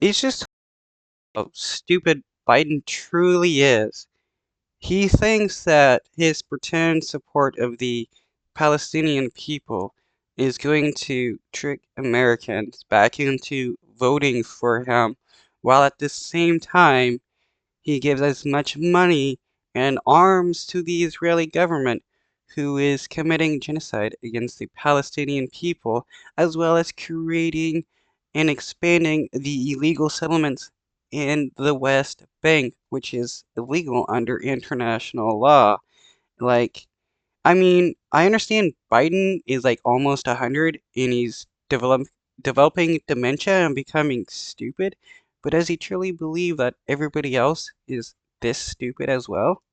It's just how stupid Biden truly is. He thinks that his pretend support of the Palestinian people is going to trick Americans back into voting for him, while at the same time he gives as much money and arms to the Israeli government, who is committing genocide against the Palestinian people, as well as creating and expanding the illegal settlements in the West Bank, which is illegal under international law. Like, I mean, I understand Biden is like almost 100 and he's developing dementia and becoming stupid, but does he truly believe that everybody else is this stupid as well?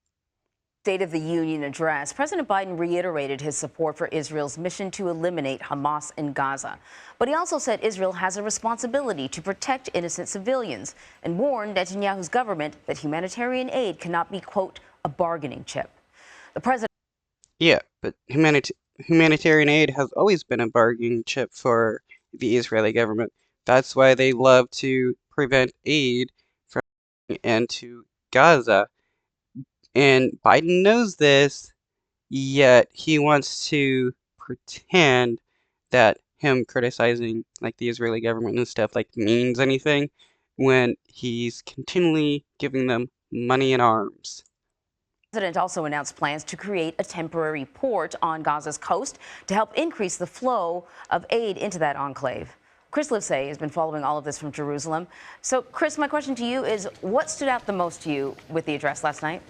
State of the Union address, President Biden reiterated his support for Israel's mission to eliminate Hamas in Gaza. But he also said Israel has a responsibility to protect innocent civilians and warned Netanyahu's government that humanitarian aid cannot be, quote, a bargaining chip. The president Yeah, but humanitarian aid has always been a bargaining chip for the Israeli government. That's why they love to prevent aid from into Gaza. And Biden knows this, yet he wants to pretend that him criticizing like the Israeli government and stuff like means anything when he's continually giving them money and arms. The president also announced plans to create a temporary port on Gaza's coast to help increase the flow of aid into that enclave. Chris Livesay has been following all of this from Jerusalem. So, Chris, my question to you is, what stood out the most to you with the address last night?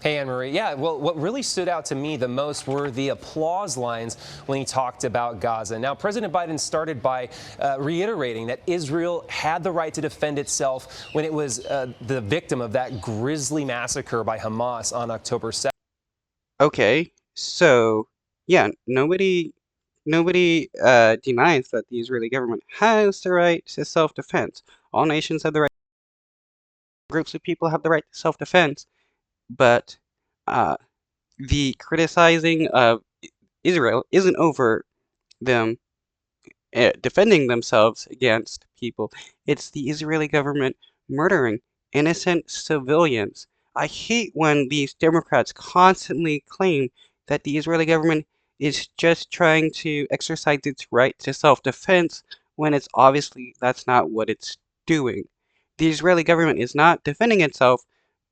Hey, Anne-Marie. Yeah, well, what really stood out to me the most were the applause lines when he talked about Gaza. Now, President Biden started by reiterating that Israel had the right to defend itself when it was the victim of that grisly massacre by Hamas on October 7th. Okay, so yeah, nobody denies that the Israeli government has the right to self-defense. All nations have the right. Groups of people have the right to self-defense, but uh, the criticizing of Israel isn't over them defending themselves against people. It's the Israeli government murdering innocent civilians. I hate when these Democrats constantly claim that the Israeli government is just trying to exercise its right to self-defense when it's obviously that's not what it's doing. The Israeli government is not defending itself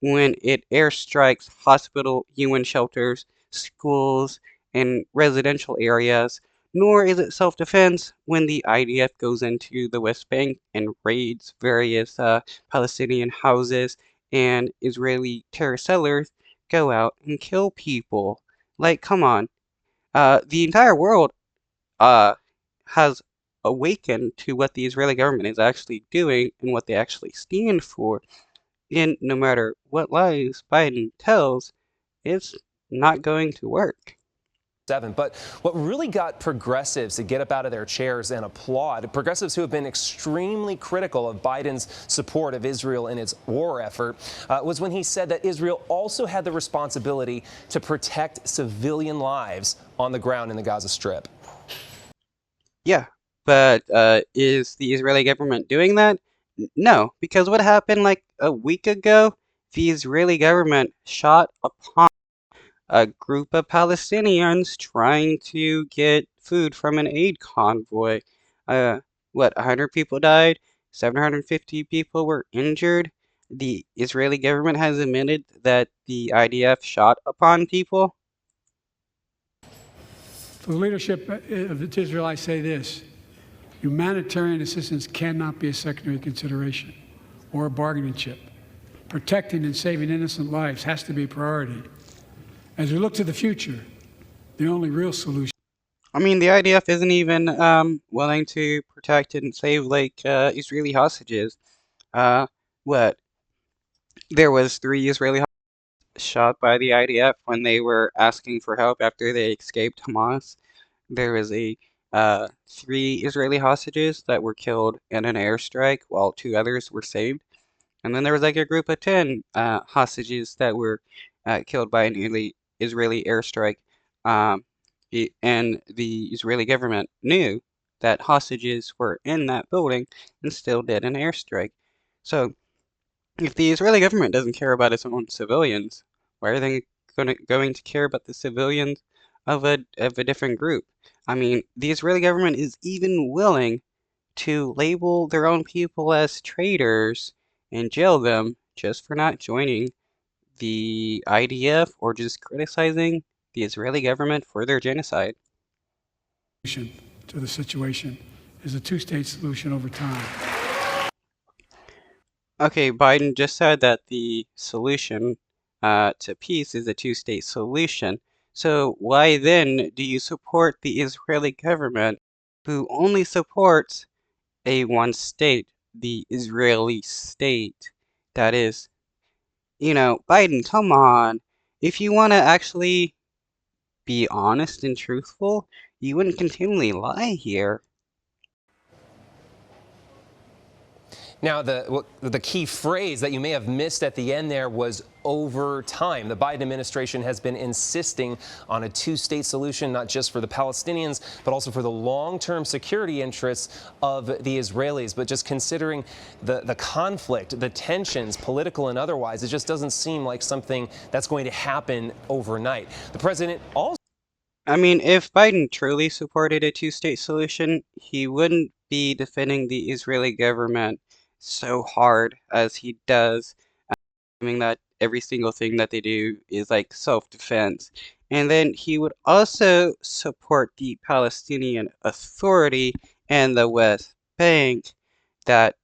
when it airstrikes hospital, UN shelters, schools, and residential areas, nor is it self-defense when the IDF goes into the West Bank and raids various Palestinian houses and Israeli terror sellers go out and kill people. Like, come on. The entire world uh, has awakened to what the Israeli government is actually doing and what they actually stand for. And no matter what lies Biden tells, it's not going to work. But what really got progressives to get up out of their chairs and applaud, progressives who have been extremely critical of Biden's support of Israel in its war effort, was when he said that Israel also had the responsibility to protect civilian lives on the ground in the Gaza Strip. Yeah, but is the Israeli government doing that? No, because what happened like a week ago? The Israeli government shot upon a group of Palestinians trying to get food from an aid convoy. Uh, what, 100 people died? 750 people were injured? The Israeli government has admitted that the IDF shot upon people? For the leadership of Israel, I say this. Humanitarian assistance cannot be a secondary consideration or a bargaining chip. Protecting and saving innocent lives has to be a priority. As we look to the future, the only real solution. I mean, the IDF isn't even willing to protect and save like Israeli hostages. Uh, what? There was 3 Israeli shot by the IDF when they were asking for help after they escaped Hamas. There was a 3 Israeli hostages that were killed in an airstrike, while 2 others were saved. And then there was like a group of 10 hostages that were killed by an Israeli airstrike. Um, and the Israeli government knew that hostages were in that building and still did an airstrike. So, if the Israeli government doesn't care about its own civilians, why are they going to care about the civilians of a different group? I mean, the Israeli government is even willing to label their own people as traitors and jail them just for not joining the IDF or just criticizing the Israeli government for their genocide. To the situation is a two-state solution over time. Okay, Biden just said that the solution to peace is a two-state solution. So why then do you support the Israeli government who only supports a one state, the Israeli state? That is, Biden, come on. If you want to actually be honest and truthful, you wouldn't continually lie here. Now, the key phrase that you may have missed at the end there was over time. The Biden administration has been insisting on a two-state solution, not just for the Palestinians, but also for the long-term security interests of the Israelis. But just considering the conflict, the tensions, political and otherwise, it just doesn't seem like something that's going to happen overnight. The president also I mean, if Biden truly supported a two-state solution, he wouldn't be defending the Israeli government so hard as he does, claiming that every single thing that they do is like self-defense. And then he would also support the Palestinian Authority and the West Bank that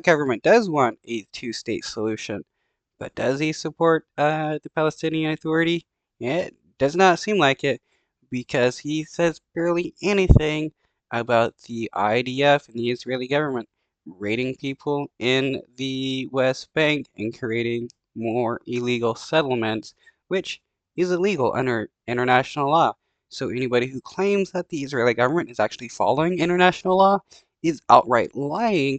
government does want a two-state solution. But does he support the Palestinian Authority? It does not seem like it, because he says barely anything about the IDF and the Israeli government raiding people in the West Bank and creating more illegal settlements, which is illegal under international law. So anybody who claims that the Israeli government is actually following international law is outright lying,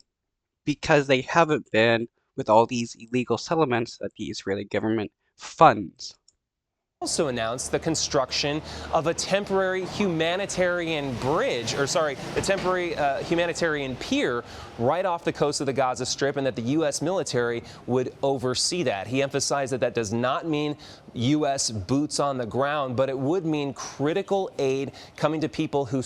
because they haven't been with all these illegal settlements that the Israeli government funds. also announced the construction of a temporary humanitarian bridge, a temporary humanitarian pier right off the coast of the Gaza Strip, and that the U.S. military would oversee that. He emphasized that that does not mean U.S. boots on the ground, but it would mean critical aid coming to people who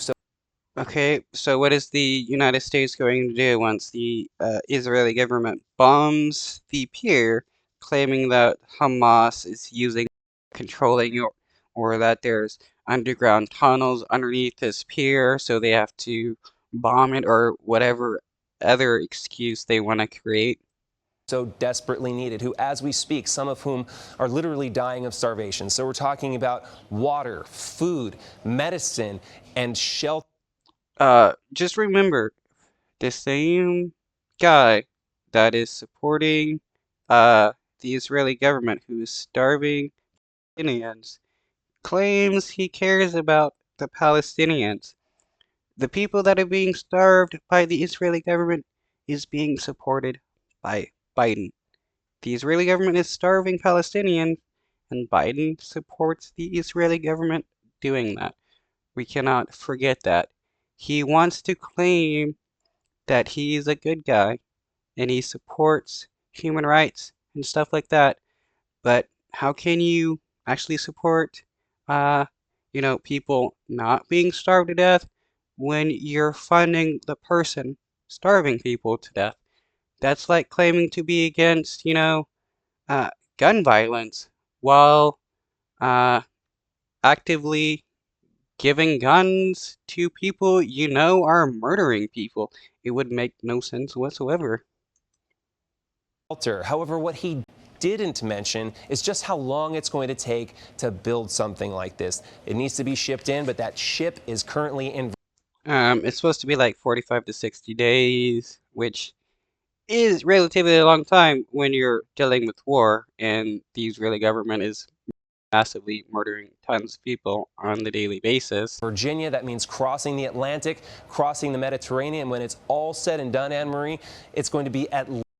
Okay, so what is the United States going to do once the Israeli government bombs the pier, claiming that Hamas is controlling or that there's underground tunnels underneath this pier, so they have to bomb it, or whatever other excuse they want to create? so desperately needed, who, as we speak, some of whom are literally dying of starvation. So we're talking about water, food, medicine, and shelter. Just remember, the same guy that is supporting the Israeli government, who is starving Palestinians, claims he cares about the Palestinians. The people that are being starved by the Israeli government is being supported by Biden. The Israeli government is starving Palestinians, and Biden supports the Israeli government doing that. We cannot forget that. He wants to claim that he's a good guy and he supports human rights and stuff like that. But how can you actually support, people not being starved to death when you're funding the person starving people to death? That's like claiming to be against, uh, gun violence while uh, actively giving guns to people are murdering people. It would make no sense whatsoever. However, what he didn't mention is just how long it's going to take to build something like this. It needs to be shipped in, but that ship is currently in. It's supposed to be like 45 to 60 days, which is relatively a long time when you're dealing with war, and the Israeli government is massively murdering tons of people on the daily basis. Virginia, that means crossing the Atlantic, crossing the Mediterranean. When it's all said and done, Anne Marie, it's going to be at